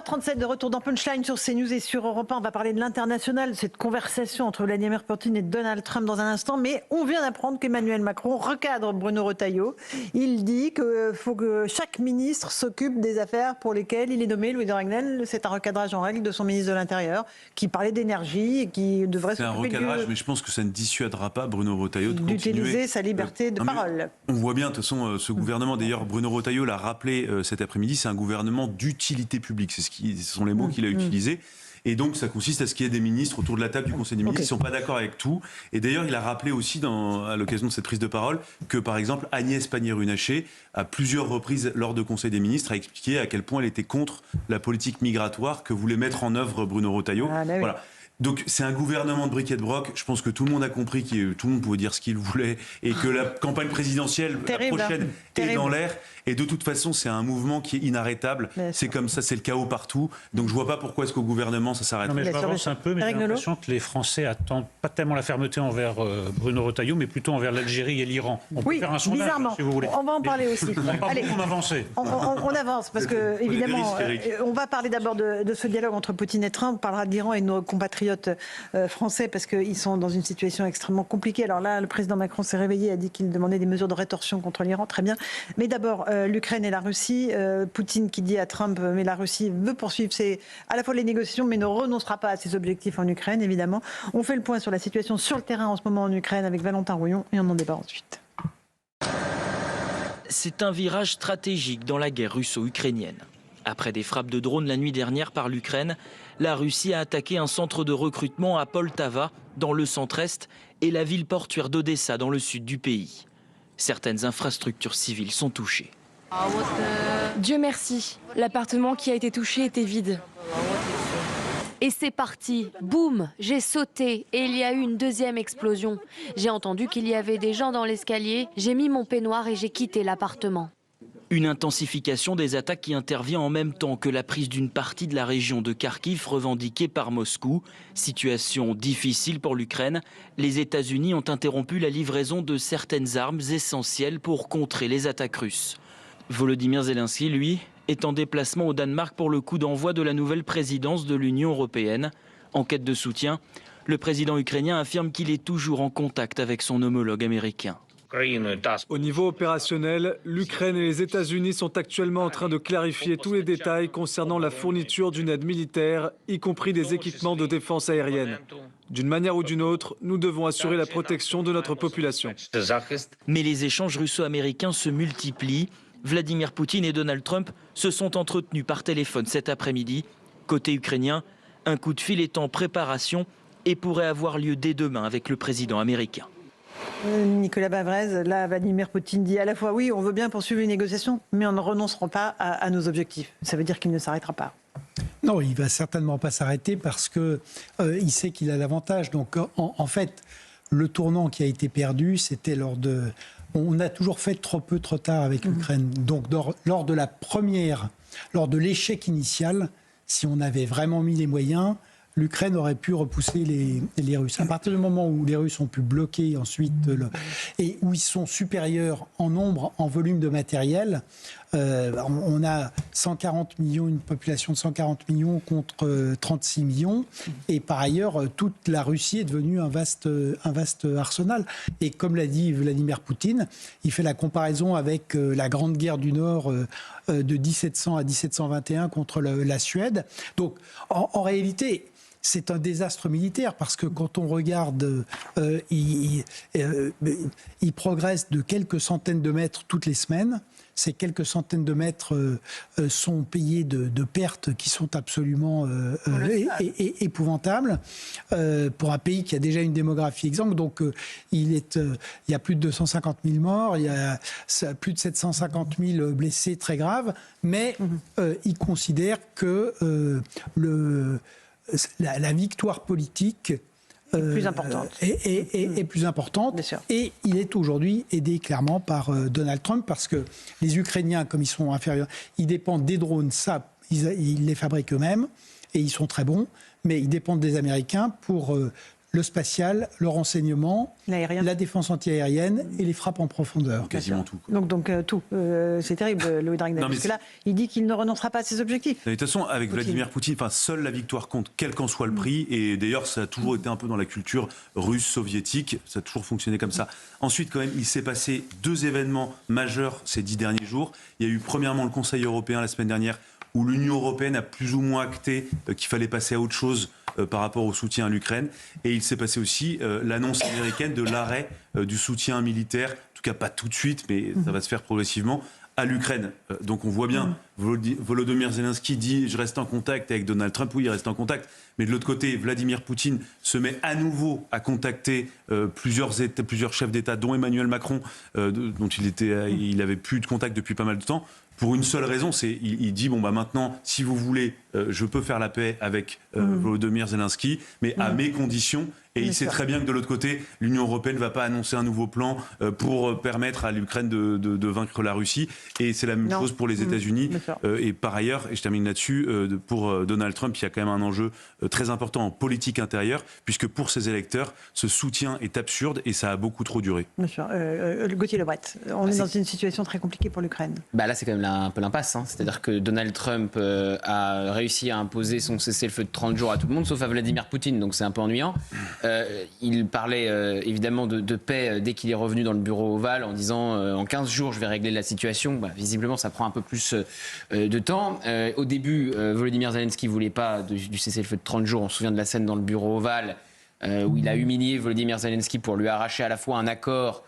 8h37 de retour dans Punchline sur CNews et sur Europe 1. On va parler de l'international, cette conversation entre Vladimir Poutine et Donald Trump dans un instant. Mais on vient d'apprendre qu'Emmanuel Macron recadre Bruno Retailleau. Il dit qu'il faut que chaque ministre s'occupe des affaires pour lesquelles il est nommé. Louis de Ragnel, c'est un recadrage en règle de son ministre de l'Intérieur qui parlait d'énergie et qui devrait s'occuper C'est un recadrage, mais je pense que ça ne dissuadera pas Bruno Retailleau d'utiliser sa liberté de parole. On voit bien, de toute façon, ce gouvernement, d'ailleurs, Bruno Retailleau l'a rappelé cet après-midi, c'est un gouvernement d'utilité publique. Ce sont les mots qu'il a utilisés. Et donc, ça consiste à ce qu'il y ait des ministres autour de la table du Conseil des ministres qui ne sont pas d'accord avec tout. Et d'ailleurs, il a rappelé aussi, à l'occasion de cette prise de parole, que, par exemple, Agnès Pannier-Runacher, à plusieurs reprises lors de Conseil des ministres, a expliqué à quel point elle était contre la politique migratoire que voulait mettre en œuvre Bruno Retailleau. Voilà. Donc c'est un gouvernement de briquet de broc. Je pense que tout le monde a compris que tout le monde pouvait dire ce qu'il voulait et que la campagne présidentielle la prochaine est dans l'air. Et de toute façon, c'est un mouvement qui est inarrêtable. C'est comme ça, c'est le chaos partout. Donc je vois pas pourquoi est-ce qu'au gouvernement ça s'arrête. Non mais je m'avance un peu, mais j'ai l'impression que les Français attendent pas tellement la fermeté envers Bruno Retailleau, mais plutôt envers l'Algérie et l'Iran. On peut faire un sondage, bizarrement, si vous voulez. On va en parler aussi. Allez, on avance. On avance parce que évidemment, on va parler d'abord de ce dialogue entre Poutine et Trump. On parlera de l'Iran et de nos compatriotes français parce qu'ils sont dans une situation extrêmement compliquée. Alors là, le président Macron s'est réveillé, a dit qu'il demandait des mesures de rétorsion contre l'Iran. Très bien. Mais d'abord, l'Ukraine et la Russie. Poutine qui dit à Trump, mais la Russie veut poursuivre à la fois les négociations, mais ne renoncera pas à ses objectifs en Ukraine, évidemment. On fait le point sur la situation sur le terrain en ce moment en Ukraine avec Valentin Rouillon et on en débat ensuite. C'est un virage stratégique dans la guerre russo-ukrainienne. Après des frappes de drones la nuit dernière par l'Ukraine, la Russie a attaqué un centre de recrutement à Poltava, dans le centre-est, et la ville portuaire d'Odessa, dans le sud du pays. Certaines infrastructures civiles sont touchées. Dieu merci, l'appartement qui a été touché était vide. Et c'est parti, boum, j'ai sauté et il y a eu une deuxième explosion. J'ai entendu qu'il y avait des gens dans l'escalier, j'ai mis mon peignoir et j'ai quitté l'appartement. Une intensification des attaques qui intervient en même temps que la prise d'une partie de la région de Kharkiv revendiquée par Moscou. Situation difficile pour l'Ukraine. Les États-Unis ont interrompu la livraison de certaines armes essentielles pour contrer les attaques russes. Volodymyr Zelensky, lui, est en déplacement au Danemark pour le coup d'envoi de la nouvelle présidence de l'Union européenne. En quête de soutien, le président ukrainien affirme qu'il est toujours en contact avec son homologue américain. Au niveau opérationnel, l'Ukraine et les États-Unis sont actuellement en train de clarifier tous les détails concernant la fourniture d'une aide militaire, y compris des équipements de défense aérienne. D'une manière ou d'une autre, nous devons assurer la protection de notre population. Mais les échanges russo-américains se multiplient. Vladimir Poutine et Donald Trump se sont entretenus par téléphone cet après-midi. Côté ukrainien, un coup de fil est en préparation et pourrait avoir lieu dès demain avec le président américain. Nicolas Bavrez, là, Vladimir Poutine dit à la fois oui, on veut bien poursuivre les négociations, mais on ne renonceront pas à nos objectifs. Ça veut dire qu'il ne s'arrêtera pas. Non, il ne va certainement pas s'arrêter parce qu'il sait qu'il a l'avantage. Donc, en fait, le tournant qui a été perdu, c'était lors de... On a toujours fait trop peu, trop tard avec l'Ukraine. Donc, lors de l'échec initial, si on avait vraiment mis les moyens, l'Ukraine aurait pu repousser les Russes. À partir du moment où les Russes ont pu bloquer ensuite, et où ils sont supérieurs en nombre, en volume de matériel, on a 140 millions, une population de 140 millions contre 36 millions. Et par ailleurs, toute la Russie est devenue un vaste arsenal. Et comme l'a dit Vladimir Poutine, il fait la comparaison avec la Grande Guerre du Nord de 1700 à 1721 contre la Suède. Donc, en réalité... C'est un désastre militaire parce que quand on regarde, il progresse de quelques centaines de mètres toutes les semaines. Ces quelques centaines de mètres sont payés de pertes qui sont absolument épouvantables pour un pays qui a déjà une démographie exsangue. Donc il y a plus de 250 000 morts, il y a plus de 750 000 blessés très graves, mais il considère que la victoire politique plus importante. est plus importante. Et il est aujourd'hui aidé clairement par Donald Trump parce que les Ukrainiens, comme ils sont inférieurs, ils dépendent des drones, ça, ils les fabriquent eux-mêmes et ils sont très bons, mais ils dépendent des Américains pour le spatial, le renseignement, la défense antiaérienne et les frappes en profondeur. Quasiment tout. Donc tout. C'est terrible, Louis Dragnel. Parce que là, il dit qu'il ne renoncera pas à ses objectifs. De toute façon, avec Vladimir Poutine, seule la victoire compte, quel qu'en soit le prix. Et d'ailleurs, ça a toujours été un peu dans la culture russe, soviétique. Ça a toujours fonctionné comme ça. Ensuite, quand même, il s'est passé 2 événements majeurs ces 10 derniers jours. Il y a eu premièrement le Conseil européen la semaine dernière, où l'Union européenne a plus ou moins acté qu'il fallait passer à autre chose par rapport au soutien à l'Ukraine. Et il s'est passé aussi l'annonce américaine de l'arrêt du soutien militaire, en tout cas pas tout de suite, mais ça va se faire progressivement, à l'Ukraine. Donc on voit bien, Volodymyr Zelensky dit « je reste en contact avec Donald Trump ». Oui, il reste en contact. Mais de l'autre côté, Vladimir Poutine se met à nouveau à contacter plusieurs chefs d'État, dont Emmanuel Macron, dont il avait plus de contact depuis pas mal de temps. Pour une seule raison, il dit maintenant, si vous voulez, je peux faire la paix avec Volodymyr Zelensky, mais à mes conditions. Et il sait très bien que de l'autre côté, l'Union européenne ne va pas annoncer un nouveau plan pour permettre à l'Ukraine de vaincre la Russie. Et c'est la même chose pour les États-Unis. Et par ailleurs, et je termine là-dessus, pour Donald Trump, il y a quand même un enjeu très important en politique intérieure, puisque pour ses électeurs, ce soutien est absurde et ça a beaucoup trop duré. Bien sûr. Gauthier Lebret, on est dans une situation très compliquée pour l'Ukraine. Là, c'est quand même un peu l'impasse. C'est-à-dire que Donald Trump a réussi à imposer son cessez-le-feu de 30 jours à tout le monde, sauf à Vladimir Poutine, donc c'est un peu ennuyant. Il parlait évidemment de paix dès qu'il est revenu dans le bureau ovale en disant en 15 jours je vais régler la situation. Visiblement ça prend un peu plus de temps. Au début, Volodymyr Zelensky ne voulait pas du cessez-le-feu de 30 jours. On se souvient de la scène dans le bureau ovale où il a humilié Volodymyr Zelensky pour lui arracher à la fois un accord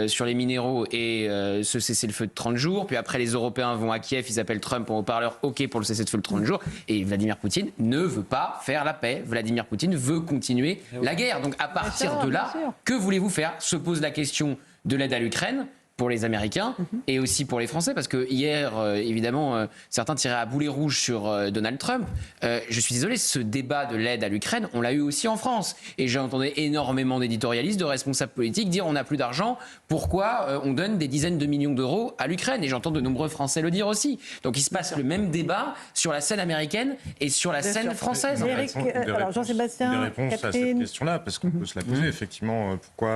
sur les minéraux et ce cessez-le-feu de 30 jours. Puis après, les Européens vont à Kiev, ils appellent Trump en haut-parleur, OK pour le cessez-le-feu de 30 jours. Et Vladimir Poutine ne veut pas faire la paix. Vladimir Poutine veut continuer la guerre. Donc à partir de là, que voulez-vous faire ? Se pose la question de l'aide à l'Ukraine pour les Américains et aussi pour les Français, parce que hier, évidemment, certains tiraient à boulet rouge sur Donald Trump. Je suis désolé, ce débat de l'aide à l'Ukraine, on l'a eu aussi en France. Et j'ai entendu énormément d'éditorialistes, de responsables politiques dire on n'a plus d'argent, pourquoi on donne des dizaines de millions d'euros à l'Ukraine ? Et j'entends de nombreux Français le dire aussi. Donc il se passe le même débat sur la scène américaine et sur la scène française. Alors Jean-Sébastien, des réponses à cette question-là, parce qu'on peut se la poser effectivement. Pourquoi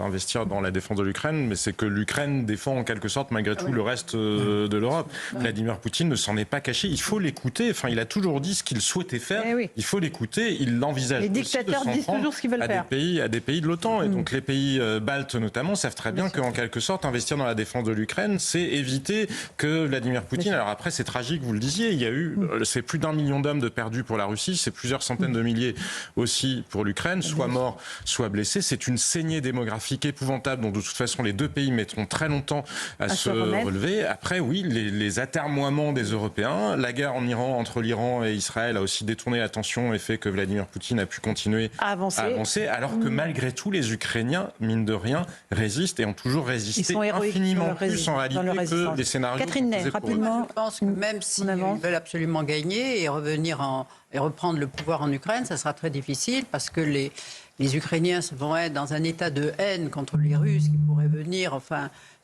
investir dans la défense de l'Ukraine ? Mais c'est que l'Ukraine défend en quelque sorte malgré tout le reste de l'Europe. Vladimir Poutine ne s'en est pas caché. Il faut l'écouter. Il a toujours dit ce qu'il souhaitait faire. Il faut l'écouter. Il l'envisage. Les dictateurs disent toujours ce qu'ils veulent faire. À des pays de l'OTAN. Et donc les pays baltes notamment savent très bien qu'en quelque sorte investir dans la défense de l'Ukraine, c'est éviter que Vladimir Poutine. Alors après, c'est tragique, vous le disiez. Il y a eu, c'est plus d'1 million d'hommes de perdus pour la Russie. C'est plusieurs centaines de milliers aussi pour l'Ukraine, soit morts, soit blessés. C'est une saignée démographique épouvantable dont de toute façon les deux pays mettront très longtemps à se relever. Après, oui, les atermoiements des Européens, la guerre en Iran entre l'Iran et Israël a aussi détourné l'attention et fait que Vladimir Poutine a pu continuer à avancer, alors que malgré tout, les Ukrainiens, mine de rien, résistent et ont toujours résisté infiniment plus en réalité que les scénarios. Catherine Ney, rapidement. Je pense que même s'ils veulent absolument gagner et reprendre le pouvoir en Ukraine, ça sera très difficile parce que les Ukrainiens vont être dans un état de haine contre les Russes qui pourraient venir,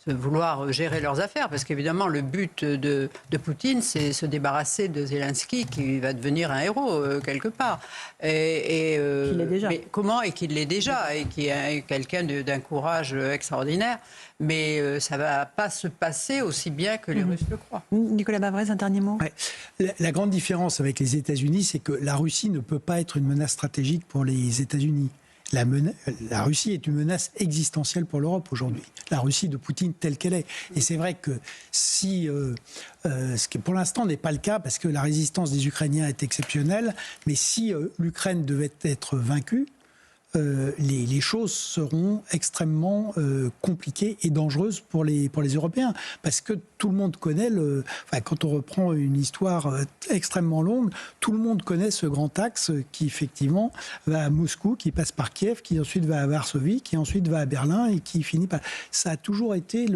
vouloir gérer leurs affaires. Parce qu'évidemment, le but de Poutine, c'est se débarrasser de Zelensky qui va devenir un héros quelque part. Qu'il l'est déjà. Mais comment ? Et qu'il l'est déjà. Et qui est quelqu'un d'un courage extraordinaire. Mais ça ne va pas se passer aussi bien que les Russes le croient. Nicolas Bavrez, un dernier mot. La grande différence avec les États-Unis, c'est que la Russie ne peut pas être une menace stratégique pour les États-Unis. La Russie est une menace existentielle pour l'Europe aujourd'hui. La Russie de Poutine telle qu'elle est. Et c'est vrai que si, ce qui pour l'instant n'est pas le cas, parce que la résistance des Ukrainiens est exceptionnelle, mais si l'Ukraine devait être vaincue, les choses seront extrêmement compliquées et dangereuses pour les Européens. Parce que tout le monde connaît, quand on reprend une histoire extrêmement longue, tout le monde connaît ce grand axe qui effectivement va à Moscou, qui passe par Kiev, qui ensuite va à Varsovie, qui ensuite va à Berlin et qui finit par... Ça a toujours été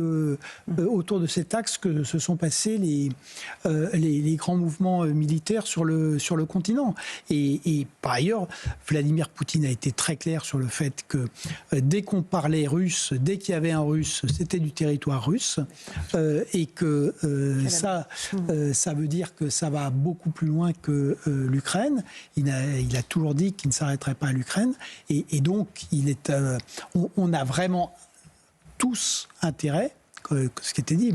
autour de cet axe que se sont passés les grands mouvements militaires sur le continent. Et par ailleurs, Vladimir Poutine a été très clair sur le fait que dès qu'on parlait russe, dès qu'il y avait un russe, c'était du territoire russe, et que ça veut dire que ça va beaucoup plus loin que l'Ukraine. Il a toujours dit qu'il ne s'arrêterait pas à l'Ukraine. Et donc, on a vraiment tous intérêt, ce qui était dit,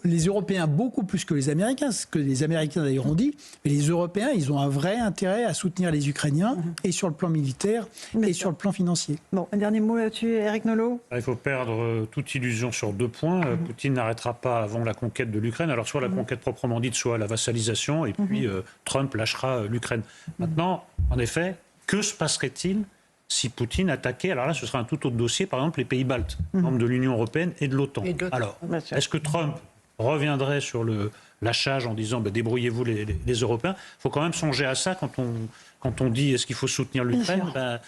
les Européens beaucoup plus que les Américains, ce que les Américains d'ailleurs ont dit, mais les Européens, ils ont un vrai intérêt à soutenir les Ukrainiens, et sur le plan militaire, et sur le plan financier. Bon, un dernier mot là-dessus, Éric Nolot. Il faut perdre toute illusion sur 2 points. Poutine n'arrêtera pas avant la conquête de l'Ukraine, alors soit la conquête proprement dite, soit la vassalisation, et puis Trump lâchera l'Ukraine. Maintenant, en effet, que se passerait-il si Poutine attaquait, alors là, ce serait un tout autre dossier, par exemple les pays baltes, membres de l'Union européenne et de l'OTAN. Alors, est-ce que Trump reviendrait sur le lâchage en disant débrouillez-vous les Européens? Il faut quand même songer à ça quand on dit est-ce qu'il faut soutenir l'Ukraine.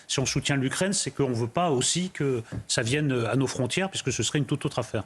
Si on soutient l'Ukraine, c'est qu'on ne veut pas aussi que ça vienne à nos frontières, puisque ce serait une toute autre affaire.